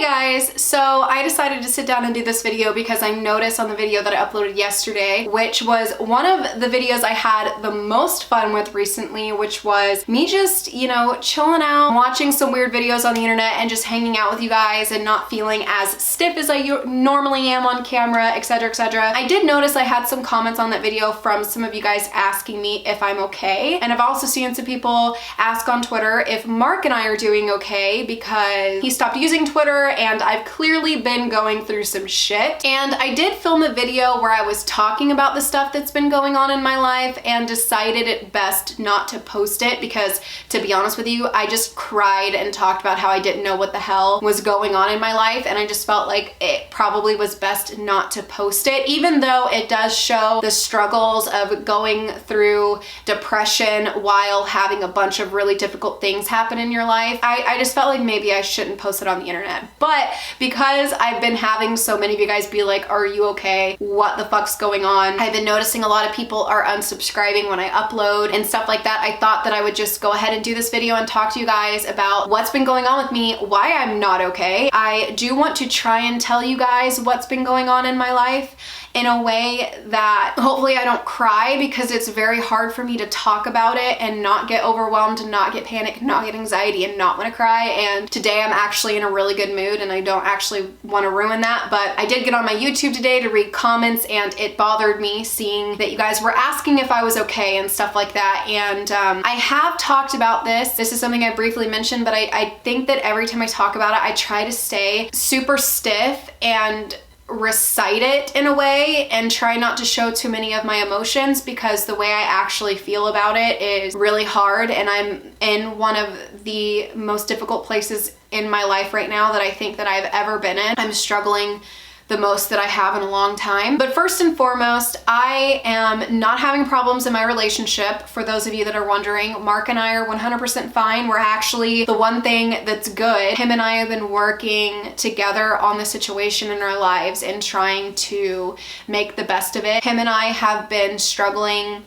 guys, so I decided to sit down and do this video because I noticed on the video that I uploaded yesterday, which was one of the videos I had the most fun with recently, which was me just, you know, chilling out, watching some weird videos on the internet and just hanging out with you guys and not feeling as stiff as I normally am on camera, etc, etc. I did notice I had some comments on that video from some of you guys asking me if I'm okay, and I've also seen some people ask on Twitter if Mark and I are doing okay because he stopped using Twitter and I've clearly been going through some shit. And I did film a video where I was talking about the stuff that's been going on in my life and decided it best not to post it because, to be honest with you, I just cried and talked about how I didn't know what the hell was going on in my life, and I just felt like it probably was best not to post it, even though it does show the struggles of going through depression while having a bunch of really difficult things happen in your life. I just felt like maybe I shouldn't post it on the internet. But because I've been having so many of you guys be like, are you okay? What the fuck's going on? I've been noticing a lot of people are unsubscribing when I upload and stuff like that. I thought that I would just go ahead and do this video and talk to you guys about what's been going on with me, why I'm not okay. I do want to try and tell you guys what's been going on in my life in a way that hopefully I don't cry, because it's very hard for me to talk about it and not get overwhelmed and not get panic, not get anxiety and not want to cry. And today I'm actually in a really good mood and I don't actually want to ruin that. But I did get on my YouTube today to read comments and it bothered me seeing that you guys were asking if I was okay and stuff like that. And I have talked about this. This is something I briefly mentioned, but I think that every time I talk about it, I try to stay super stiff and recite it in a way and try not to show too many of my emotions, because the way I actually feel about it is really hard, and I'm in one of the most difficult places in my life right now that I think that I've ever been in. I'm struggling the most that I have in a long time. But first and foremost, I am not having problems in my relationship. For those of you that are wondering, Mark and I are 100% fine. We're actually the one thing that's good. Him and I have been working together on the situation in our lives and trying to make the best of it. Him and I have been struggling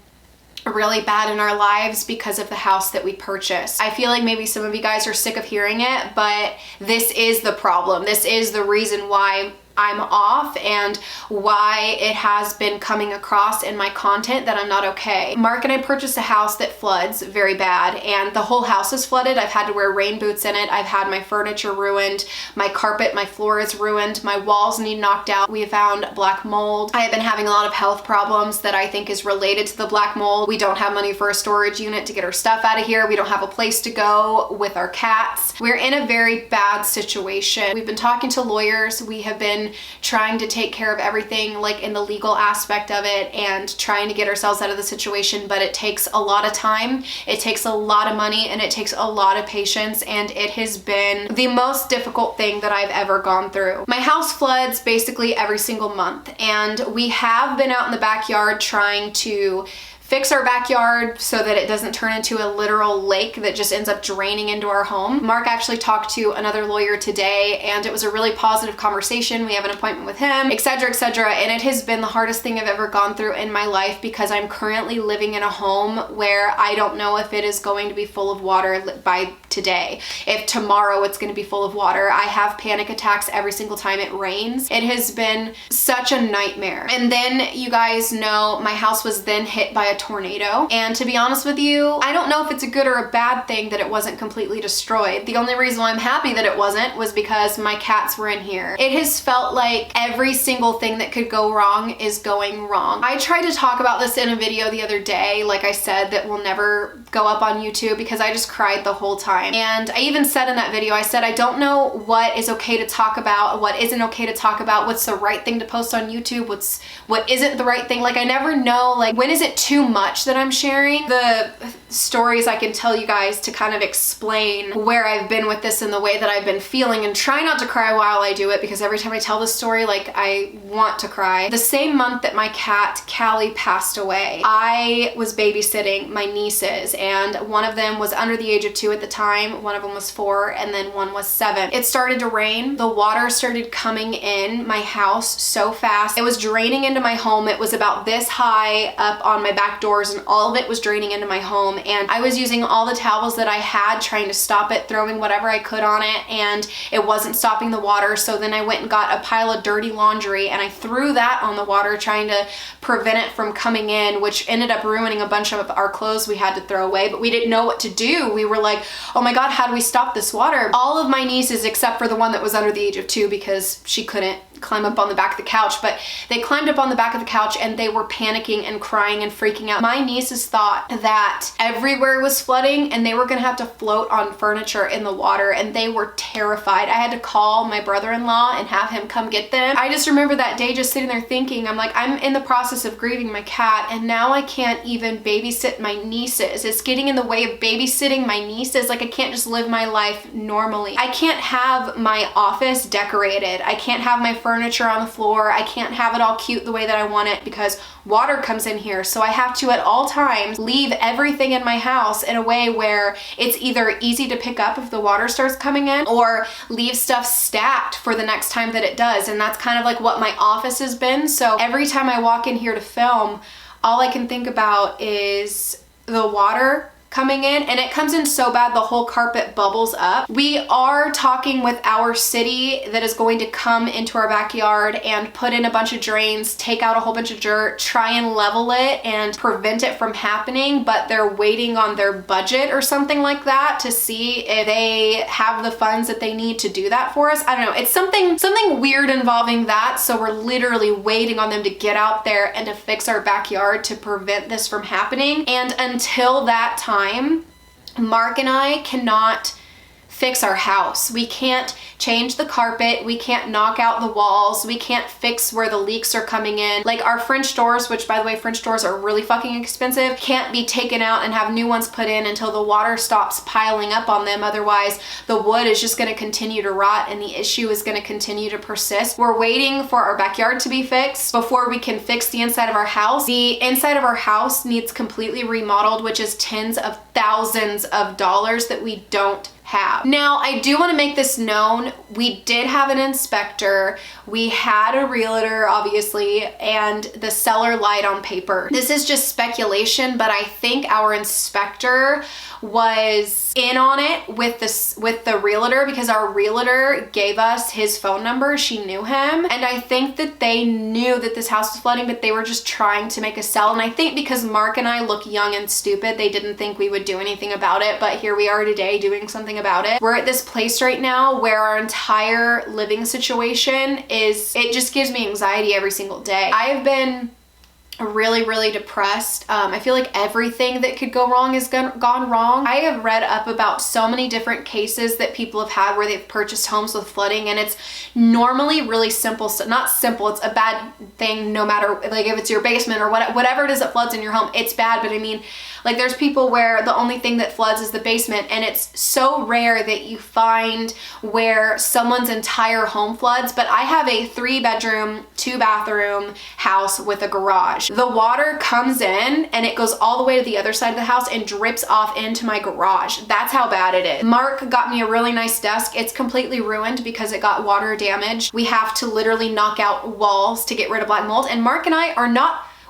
really bad in our lives because of the house that we purchased. I feel like maybe some of you guys are sick of hearing it, but this is the problem. This is the reason why I'm off and why it has been coming across in my content that I'm not okay. Mark and I purchased a house that floods very bad, and the whole house is flooded. I've had to wear rain boots in it. I've had my furniture ruined, my carpet, my floor is ruined, my walls need knocked out. We have found black mold. I have been having a lot of health problems that I think is related to the black mold. We don't have money for a storage unit to get our stuff out of here. We don't have a place to go with our cats. We're in a very bad situation. We've been talking to lawyers. We have been trying to take care of everything, like in the legal aspect of it, and trying to get ourselves out of the situation, but it takes a lot of time, it takes a lot of money, and it takes a lot of patience, and it has been the most difficult thing that I've ever gone through. My house floods basically every single month, and we have been out in the backyard trying to fix our backyard so that it doesn't turn into a literal lake that just ends up draining into our home. Mark actually talked to another lawyer today and it was a really positive conversation. We have an appointment with him, etc, etc, and it has been the hardest thing I've ever gone through in my life because I'm currently living in a home where I don't know if it is going to be full of water by today. If tomorrow it's going to be full of water. I have panic attacks every single time it rains. It has been such a nightmare. And then you guys know my house was then hit by a tornado, and to be honest with you, I don't know if it's a good or a bad thing that it wasn't completely destroyed. The only reason why I'm happy that it wasn't was because my cats were in here. It has felt like every single thing that could go wrong is going wrong. I tried to talk about this in a video the other day, like I said, that will never go up on YouTube because I just cried the whole time. And I even said in that video, I said I don't know what is okay to talk about, what isn't okay to talk about, what's the right thing to post on YouTube, what isn't the right thing. Like I never know, like when is it too much that I'm sharing. The stories I can tell you guys to kind of explain where I've been with this and the way that I've been feeling, and try not to cry while I do it because every time I tell this story, like I want to cry. The same month that my cat Callie passed away, I was babysitting my nieces, and one of them was under the age of 2 at the time, one of them was 4, and then one was 7. It started to rain. The water started coming in my house so fast. It was draining into my home. It was about this high up on my back back doors, and all of it was draining into my home. And I was using all the towels that I had, trying to stop it, throwing whatever I could on it, and it wasn't stopping the water. So then I went and got a pile of dirty laundry and I threw that on the water, trying to prevent it from coming in, which ended up ruining a bunch of our clothes we had to throw away. But we didn't know what to do. We were like, oh my God, how do we stop this water? All of my nieces, except for the one that was under the age of 2, because she couldn't climb up on the back of the couch, but they climbed up on the back of the couch and they were panicking and crying and freaking out. My nieces thought that everywhere was flooding and they were gonna have to float on furniture in the water, and they were terrified. I had to call my brother-in-law and have him come get them. I just remember that day just sitting there thinking, I'm like, I'm in the process of grieving my cat and now I can't even babysit my nieces. It's getting in the way of babysitting my nieces. Like, I can't just live my life normally. I can't have my office decorated. I can't have my furniture on the floor. I can't have it all cute the way that I want it because water comes in here. So I have to at all times leave everything in my house in a way where it's either easy to pick up if the water starts coming in, or leave stuff stacked for the next time that it does. And that's kind of like what my office has been. So every time I walk in here to film, all I can think about is the water coming in, and it comes in so bad the whole carpet bubbles up. We are talking with our city that is going to come into our backyard and put in a bunch of drains, take out a whole bunch of dirt, try and level it and prevent it from happening, but they're waiting on their budget or something like that to see if they have the funds that they need to do that for us. I don't know, it's something weird involving that, so we're literally waiting on them to get out there and to fix our backyard to prevent this from happening. And until that time, Mark and I cannot fix our house. We can't change the carpet. We can't knock out the walls. We can't fix where the leaks are coming in. Like our French doors, which by the way, French doors are really fucking expensive, can't be taken out and have new ones put in until the water stops piling up on them. Otherwise, the wood is just going to continue to rot and the issue is going to continue to persist. We're waiting for our backyard to be fixed before we can fix the inside of our house. The inside of our house needs completely remodeled, which is tens of thousands of dollars that we don't have. Now, I do want to make this known. We did have an inspector. We had a realtor, obviously, and the seller lied on paper. This is just speculation, but I think our inspector was in on it with the realtor, because our realtor gave us his phone number. She knew him, and I think that they knew that this house was flooding, but they were just trying to make a sell. And I think because Mark and I look young and stupid, they didn't think we would do anything about it, but here we are today doing something about it. We're at this place right now where our entire living situation it just gives me anxiety every single day. I have been really depressed. I feel like everything that could go wrong has gone wrong. I have read up about so many different cases that people have had where they've purchased homes with flooding, and it's normally really simple. So not simple, it's a bad thing no matter, like if it's your basement or whatever it is that floods in your home, it's bad. But I mean, like there's people where the only thing that floods is the basement, and it's so rare that you find where someone's entire home floods. But I have a 3-bedroom, 2-bathroom house with a garage. The water comes in and it goes all the way to the other side of the house and drips off into my garage. That's how bad it is. Mark got me a really nice desk. It's completely ruined because it got water damage. We have to literally knock out walls to get rid of black mold. And Mark and I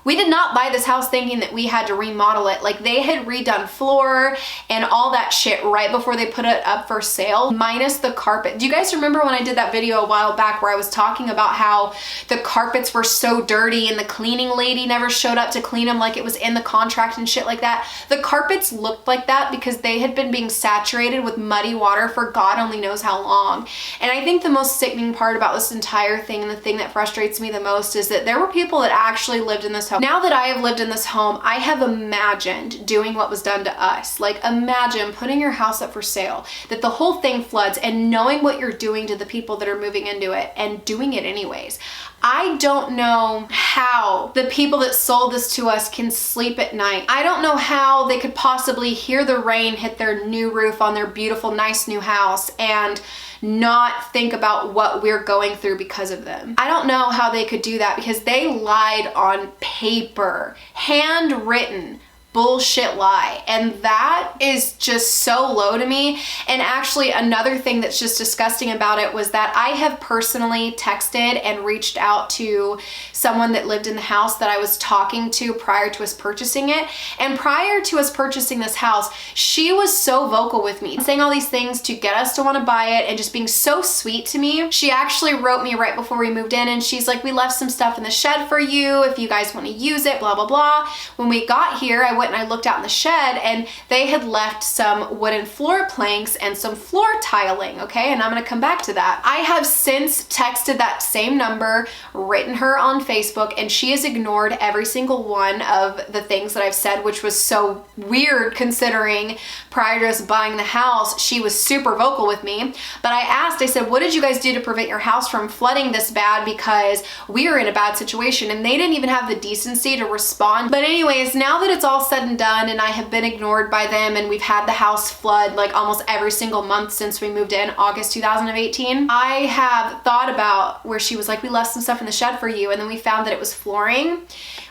we did not buy this house thinking that we had to remodel it. Like, they had redone floor and all that shit right before they put it up for sale, minus the carpet. Do you guys remember when I did that video a while back where I was talking about how the carpets were so dirty and the cleaning lady never showed up to clean them, like it was in the contract and shit like that? The carpets looked like that because they had been being saturated with muddy water for God only knows how long. And I think the most sickening part about this entire thing, and the thing that frustrates me the most, is that there were people that actually lived in this home. Now that I have lived in this home, I have imagined doing what was done to us. Like, imagine putting your house up for sale, that the whole thing floods, and knowing what you're doing to the people that are moving into it and doing it anyways. I don't know how the people that sold this to us can sleep at night. I don't know how they could possibly hear the rain hit their new roof on their beautiful, nice new house and not think about what we're going through because of them. I don't know how they could do that, because they lied on paper, handwritten, bullshit lie. And that is just so low to me. And actually another thing that's just disgusting about it was that I have personally texted and reached out to someone that lived in the house that I was talking to prior to us purchasing it. And prior to us purchasing this house, she was so vocal with me, saying all these things to get us to want to buy it and just being so sweet to me. She actually wrote me right before we moved in and she's like, we left some stuff in the shed for you if you guys want to use it, blah, blah, blah. When we got here, I went and I looked out in the shed and they had left some wooden floor planks and some floor tiling, okay? And I'm gonna come back to that. I have since texted that same number, written her on Facebook, and she has ignored every single one of the things that I've said, which was so weird considering prior to us buying the house, she was super vocal with me. But I asked, I said, what did you guys do to prevent your house from flooding this bad, because we are in a bad situation? And they didn't even have the decency to respond. But anyways, now that it's all said and done and I have been ignored by them and we've had the house flood like almost every single month since we moved in August 2018, I have thought about where she was like, we left some stuff in the shed for you, and then we found that it was flooring.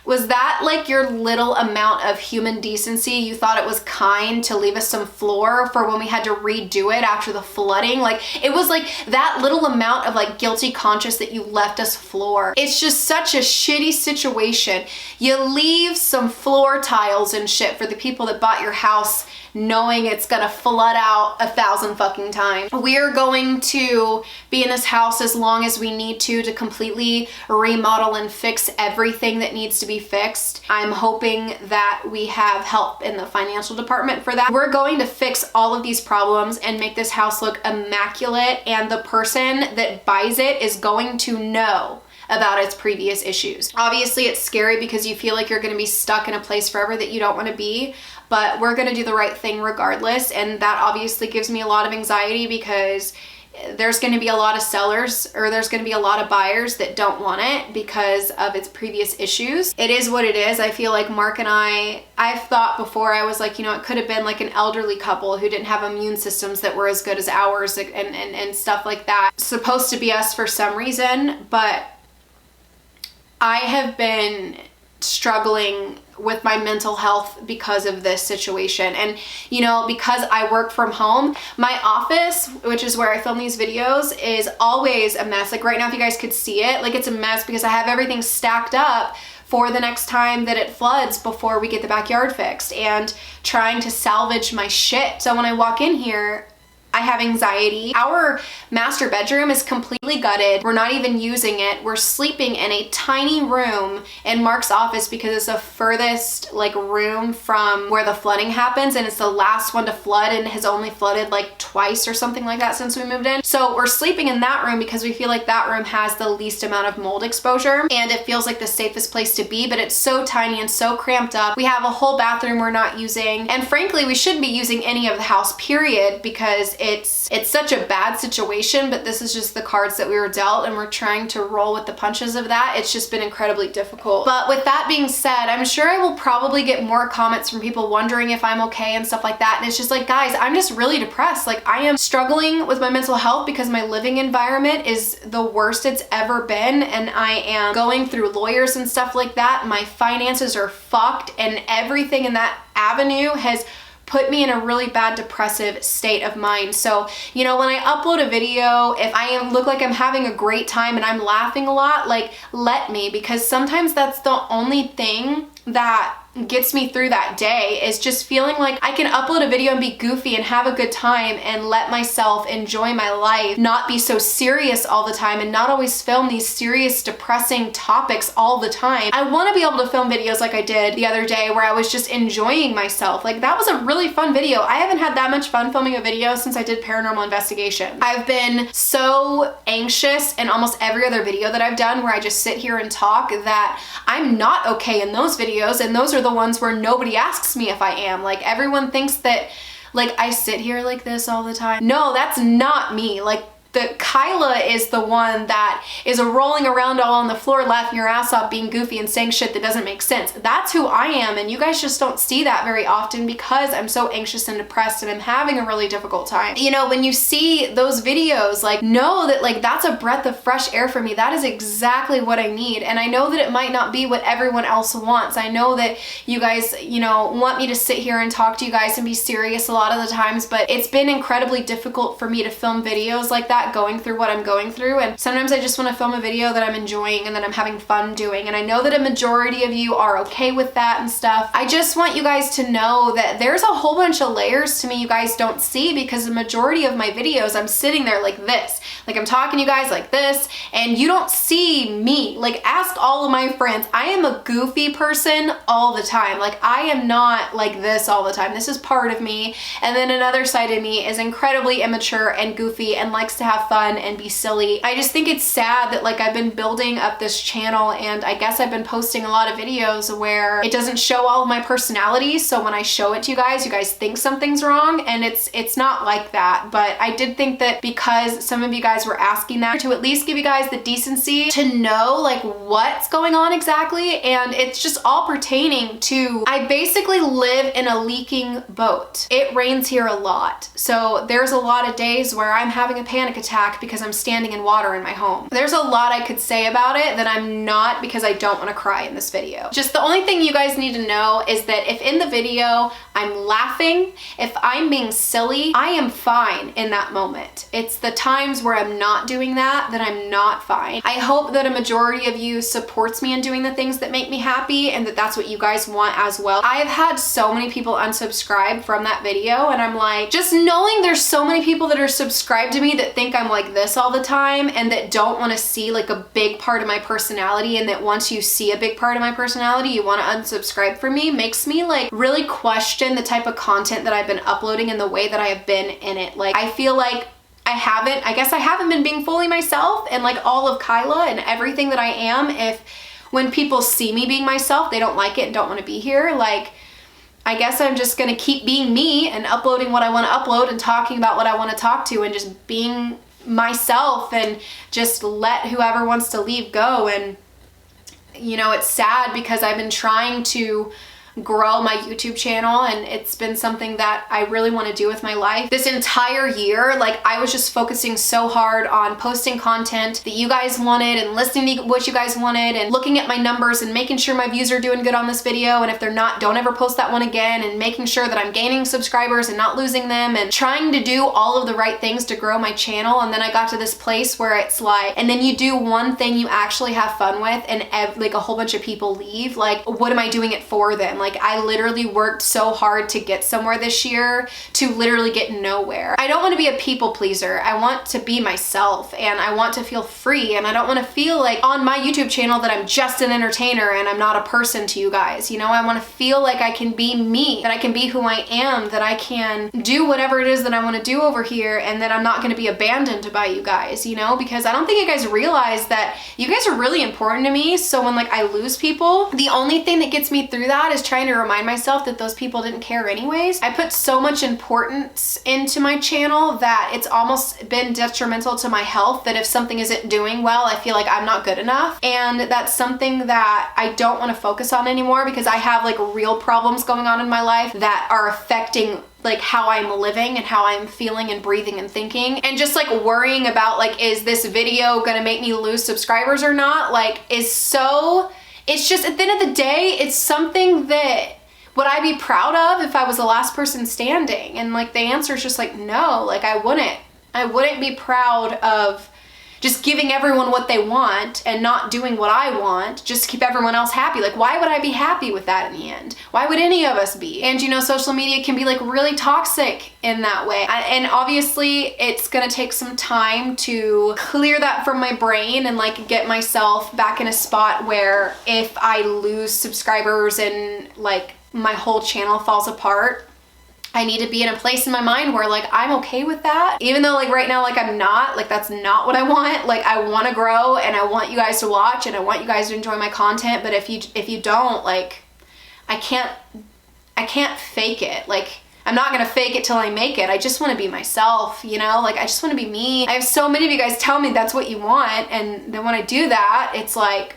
Was that like your little amount of human decency? You thought it was kind to leave us some floor for when we had to redo it after the flooding? Like, it was like that little amount of like guilty conscience that you left us floor. It's just such a shitty situation. You leave some floor tiles and shit for the people that bought your house knowing it's gonna flood out 1,000 fucking times. We're going to be in this house as long as we need to completely remodel and fix everything that needs to be fixed. I'm hoping that we have help in the financial department for that. We're going to fix all of these problems and make this house look immaculate, and the person that buys it is going to know about its previous issues. Obviously, it's scary because you feel like you're gonna be stuck in a place forever that you don't wanna be, but we're gonna do the right thing regardless, and that obviously gives me a lot of anxiety because there's gonna be a lot of sellers, or there's gonna be a lot of buyers that don't want it because of its previous issues. It is what it is. I feel like Mark and I've thought before, I was like, you know, it could have been like an elderly couple who didn't have immune systems that were as good as ours and stuff like that. It's supposed to be us for some reason, but I have been struggling with my mental health because of this situation. And you know, because I work from home, my office, which is where I film these videos, is always a mess. Like right now, if you guys could see it, like it's a mess because I have everything stacked up for the next time that it floods before we get the backyard fixed, and trying to salvage my shit. So when I walk in here, I have anxiety. Our master bedroom is completely gutted. We're not even using it. We're sleeping in a tiny room in Mark's office because it's the furthest like room from where the flooding happens, and it's the last one to flood and has only flooded like twice or something like that since we moved in. So we're sleeping in that room because we feel like that room has the least amount of mold exposure and it feels like the safest place to be, but it's so tiny and so cramped up. We have a whole bathroom we're not using, and frankly, we shouldn't be using any of the house, period, because it's such a bad situation, but this is just the cards that we were dealt, and we're trying to roll with the punches of that. It's just been incredibly difficult. But with that being said, I'm sure I will probably get more comments from people wondering if I'm okay and stuff like that. And it's just like, guys, I'm just really depressed. Like, I am struggling with my mental health because my living environment is the worst it's ever been, and I am going through lawyers and stuff like that. My finances are fucked, and everything in that avenue has put me in a really bad depressive state of mind. So, you know, when I upload a video, if I look like I'm having a great time and I'm laughing a lot, like, let me, because sometimes that's the only thing that gets me through that day, is just feeling like I can upload a video and be goofy and have a good time and let myself enjoy my life, not be so serious all the time and not always film these serious, depressing topics all the time. I want to be able to film videos like I did the other day where I was just enjoying myself. Like, that was a really fun video. I haven't had that much fun filming a video since I did paranormal investigation. I've been so anxious in almost every other video that I've done where I just sit here and talk that I'm not okay in those videos, and those are the ones where nobody asks me if I am. Like, everyone thinks that like I sit here like this all the time. No, that's not me. Like, that Kyla is the one that is rolling around all on the floor laughing your ass off, being goofy and saying shit that doesn't make sense. That's who I am, and you guys just don't see that very often because I'm so anxious and depressed and I'm having a really difficult time. You know, when you see those videos, like, know that like that's a breath of fresh air for me. That is exactly what I need. And I know that it might not be what everyone else wants. I know that you guys, you know, want me to sit here and talk to you guys and be serious a lot of the times, but it's been incredibly difficult for me to film videos like that, going through what I'm going through. And sometimes I just want to film a video that I'm enjoying and that I'm having fun doing. And I know that a majority of you are okay with that and stuff. I just want you guys to know that there's a whole bunch of layers to me you guys don't see, because the majority of my videos, I'm sitting there like this. Like, I'm talking to you guys like this, and you don't see me. Like, ask all of my friends. I am a goofy person all the time. Like, I am not like this all the time. This is part of me. And then another side of me is incredibly immature and goofy and likes to have fun and be silly. I just think it's sad that like I've been building up this channel, and I guess I've been posting a lot of videos where it doesn't show all of my personality. So when I show it to you guys think something's wrong, and it's not like that. But I did think that because some of you guys were asking that, to at least give you guys the decency to know like what's going on exactly. And it's just all pertaining to, I basically live in a leaking boat. It rains here a lot. So there's a lot of days where I'm having a panic attack because I'm standing in water in my home. There's a lot I could say about it that I'm not, because I don't want to cry in this video. Just the only thing you guys need to know is that if in the video I'm laughing, if I'm being silly, I am fine in that moment. It's the times where I'm not doing that I'm not fine. I hope that a majority of you supports me in doing the things that make me happy, and that that's what you guys want as well. I have had so many people unsubscribe from that video, and I'm like, just knowing there's so many people that are subscribed to me that think I'm like this all the time, and that don't want to see like a big part of my personality, and that once you see a big part of my personality you want to unsubscribe from me, makes me like really question the type of content that I've been uploading and the way that I have been in it. Like, I feel like I guess I haven't been being fully myself, and like all of Kyla and everything that I am. If when people see me being myself, they don't like it and don't want to be here, like, I guess I'm just gonna keep being me and uploading what I want to upload and talking about what I want to talk to and just being myself, and just let whoever wants to leave go. And you know, it's sad because I've been trying to grow my YouTube channel, and it's been something that I really want to do with my life. This entire year, like, I was just focusing so hard on posting content that you guys wanted and listening to what you guys wanted and looking at my numbers and making sure my views are doing good on this video, and if they're not, don't ever post that one again, and making sure that I'm gaining subscribers and not losing them, and trying to do all of the right things to grow my channel. And then I got to this place where it's like, and then you do one thing you actually have fun with, and like a whole bunch of people leave. Like, what am I doing it for them? Like, I literally worked so hard to get somewhere this year to literally get nowhere. I don't want to be a people pleaser. I want to be myself, and I want to feel free, and I don't want to feel like on my YouTube channel that I'm just an entertainer and I'm not a person to you guys. You know, I want to feel like I can be me, that I can be who I am, that I can do whatever it is that I want to do over here, and that I'm not going to be abandoned by you guys, you know, because I don't think you guys realize that you guys are really important to me. So when like I lose people, the only thing that gets me through that is trying to remind myself that those people didn't care anyways. I put so much importance into my channel that it's almost been detrimental to my health, that if something isn't doing well, I feel like I'm not good enough. And that's something that I don't want to focus on anymore, because I have like real problems going on in my life that are affecting like how I'm living and how I'm feeling and breathing and thinking. And just like worrying about like, is this video gonna make me lose subscribers or not, like, is so, it's just, at the end of the day, it's something that, would I be proud of if I was the last person standing? And like the answer is just like, no, like I wouldn't be proud of just giving everyone what they want and not doing what I want just to keep everyone else happy. Like, why would I be happy with that in the end? Why would any of us be? And you know, social media can be like really toxic in that way. And obviously it's gonna take some time to clear that from my brain and like get myself back in a spot where if I lose subscribers and like my whole channel falls apart, I need to be in a place in my mind where like I'm okay with that. Even though like right now, like I'm not, like that's not what I want. Like I want to grow and I want you guys to watch and I want you guys to enjoy my content. But if you don't, like I can't fake it. Like I'm not gonna fake it till I make it. I just wanna be myself, you know? Like, I just wanna be me. I have so many of you guys tell me that's what you want, and then when I do that, it's like,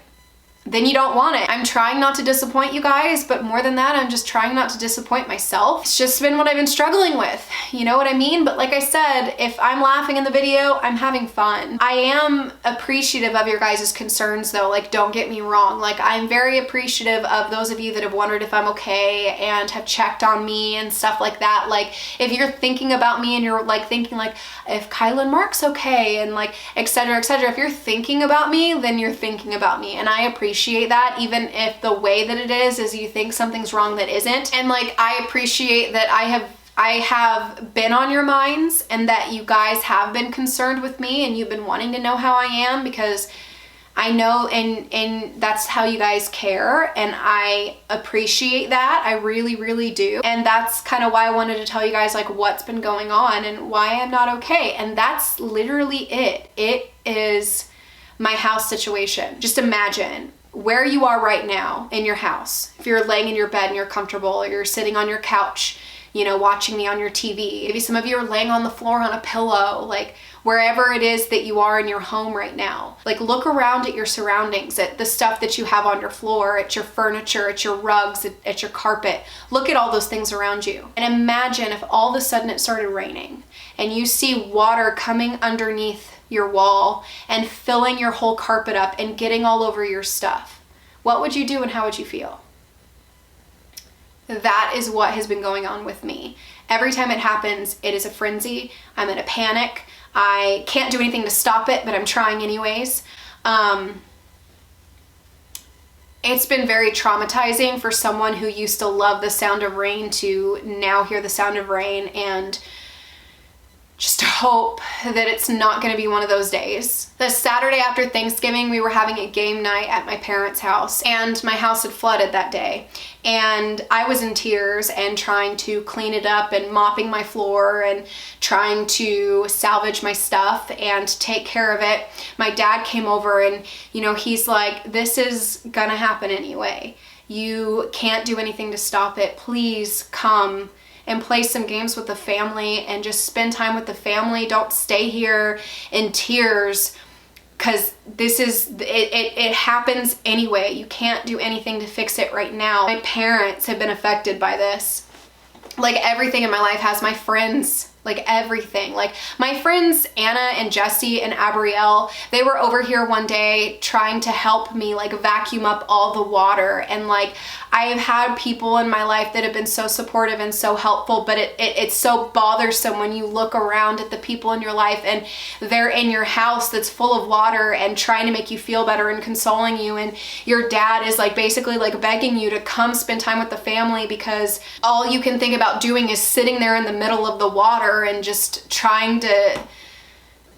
then you don't want it. I'm trying not to disappoint you guys, but more than that, I'm just trying not to disappoint myself. It's just been what I've been struggling with. You know what I mean? But like I said, if I'm laughing in the video, I'm having fun. I am appreciative of your guys' concerns though, like don't get me wrong. Like I'm very appreciative of those of you that have wondered if I'm okay and have checked on me and stuff like that. Like if you're thinking about me and you're like thinking like, if Kyla Mark's okay and like, etc., etc. If you're thinking about me, then you're thinking about me. And I appreciate that, even if the way that it is you think something's wrong that isn't. And like I appreciate that I have been on your minds and that you guys have been concerned with me and you've been wanting to know how I am, because I know and that's how you guys care, and I appreciate that. I really, really do. And that's kind of why I wanted to tell you guys like what's been going on and why I'm not okay. And that's literally it. It is my house situation. Just imagine where you are right now in your house. If you're laying in your bed and you're comfortable, or you're sitting on your couch, you know, watching me on your TV. Maybe some of you are laying on the floor on a pillow, like wherever it is that you are in your home right now. Like look around at your surroundings, at the stuff that you have on your floor, at your furniture, at your rugs, at your carpet. Look at all those things around you. And imagine if all of a sudden it started raining and you see water coming underneath your wall and filling your whole carpet up and getting all over your stuff. What would you do and how would you feel? That is what has been going on with me. Every time it happens, it is a frenzy. I'm in a panic. I can't do anything to stop it, but I'm trying anyways. It's been very traumatizing for someone who used to love the sound of rain to now hear the sound of rain, and just hope that it's not going to be one of those days. The Saturday after Thanksgiving, we were having a game night at my parents' house, and my house had flooded that day. And I was in tears and trying to clean it up and mopping my floor and trying to salvage my stuff and take care of it. My dad came over and, you know, he's like, this is gonna happen anyway. You can't do anything to stop it. Please come and play some games with the family and just spend time with the family. Don't stay here in tears, because this is, it happens anyway. You can't do anything to fix it right now. My parents have been affected by this. Like everything in my life has. My friends, like everything. Like my friends Anna and Jesse and Abrielle, they were over here one day trying to help me like vacuum up all the water, and like I have had people in my life that have been so supportive and so helpful, but it's so bothersome when you look around at the people in your life and they're in your house that's full of water and trying to make you feel better and consoling you, and your dad is like basically like begging you to come spend time with the family because all you can think about doing is sitting there in the middle of the water and just trying to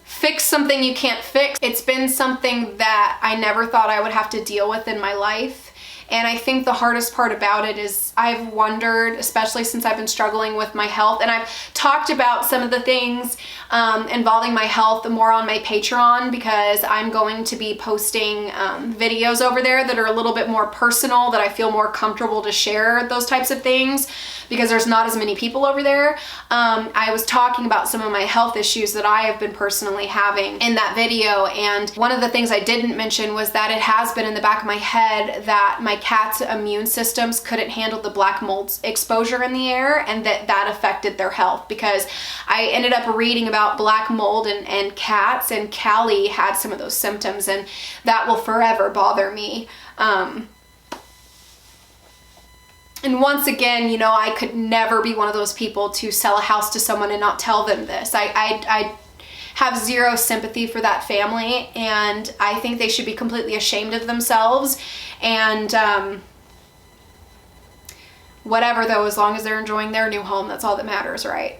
fix something you can't fix. It's been something that I never thought I would have to deal with in my life. And I think the hardest part about it is I've wondered, especially since I've been struggling with my health, and I've talked about some of the things involving my health more on my Patreon, because I'm going to be posting videos over there that are a little bit more personal, that I feel more comfortable to share those types of things because there's not as many people over there. I was talking about some of my health issues that I have been personally having in that video, and one of the things I didn't mention was that it has been in the back of my head that my cat's immune systems couldn't handle the black mold exposure in the air, and that affected their health, because I ended up reading about black mold and cats, and Callie had some of those symptoms, and that will forever bother me. And once again, you know, I could never be one of those people to sell a house to someone and not tell them this. I have zero sympathy for that family, and I think they should be completely ashamed of themselves. And whatever though, as long as they're enjoying their new home, that's all that matters, right?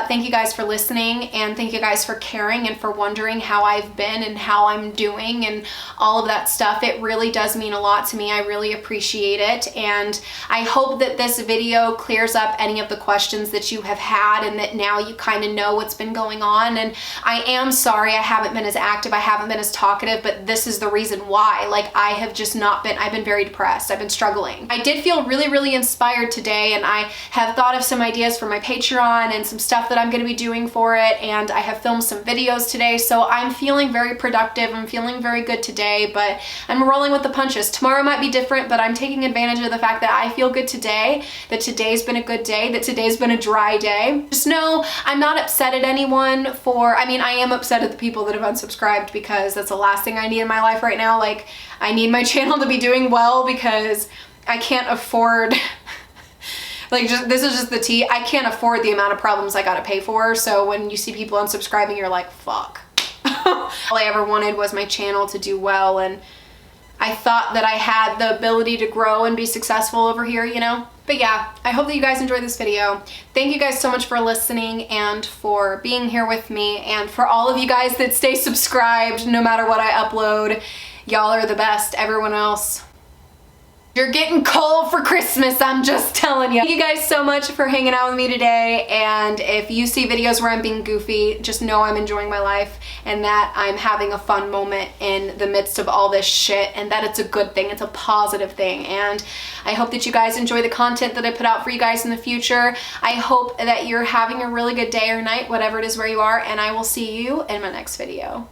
Thank you guys for listening, and thank you guys for caring and for wondering how I've been and how I'm doing and all of that stuff. It really does mean a lot to me. I really appreciate it, and I hope that this video clears up any of the questions that you have had, and that now you kind of know what's been going on. And I am sorry I haven't been as active, I haven't been as talkative, but this is the reason why. Like I have just not been, I've been very depressed, I've been struggling. I did feel really, really inspired inspired today, and I have thought of some ideas for my Patreon and some stuff that I'm going to be doing for it, and I have filmed some videos today, so I'm feeling very productive. I'm feeling very good today, but I'm rolling with the punches. Tomorrow might be different, but I'm taking advantage of the fact that I feel good today, that today's been a good day, that today's been a dry day. Just know I'm not upset at anyone for, I mean, I am upset at the people that have unsubscribed because that's the last thing I need in my life right now. Like, I need my channel to be doing well because I can't afford like, this is just the tea. I can't afford the amount of problems I gotta pay for. So when you see people unsubscribing, you're like, fuck. All I ever wanted was my channel to do well, and I thought that I had the ability to grow and be successful over here, you know? But yeah, I hope that you guys enjoyed this video. Thank you guys so much for listening and for being here with me, and for all of you guys that stay subscribed no matter what I upload. Y'all are the best. Everyone else, you're getting cold for Christmas, I'm just telling you. Thank you guys so much for hanging out with me today, and if you see videos where I'm being goofy, just know I'm enjoying my life and that I'm having a fun moment in the midst of all this shit, and that it's a good thing, it's a positive thing. And I hope that you guys enjoy the content that I put out for you guys in the future. I hope that you're having a really good day or night, whatever it is where you are, and I will see you in my next video.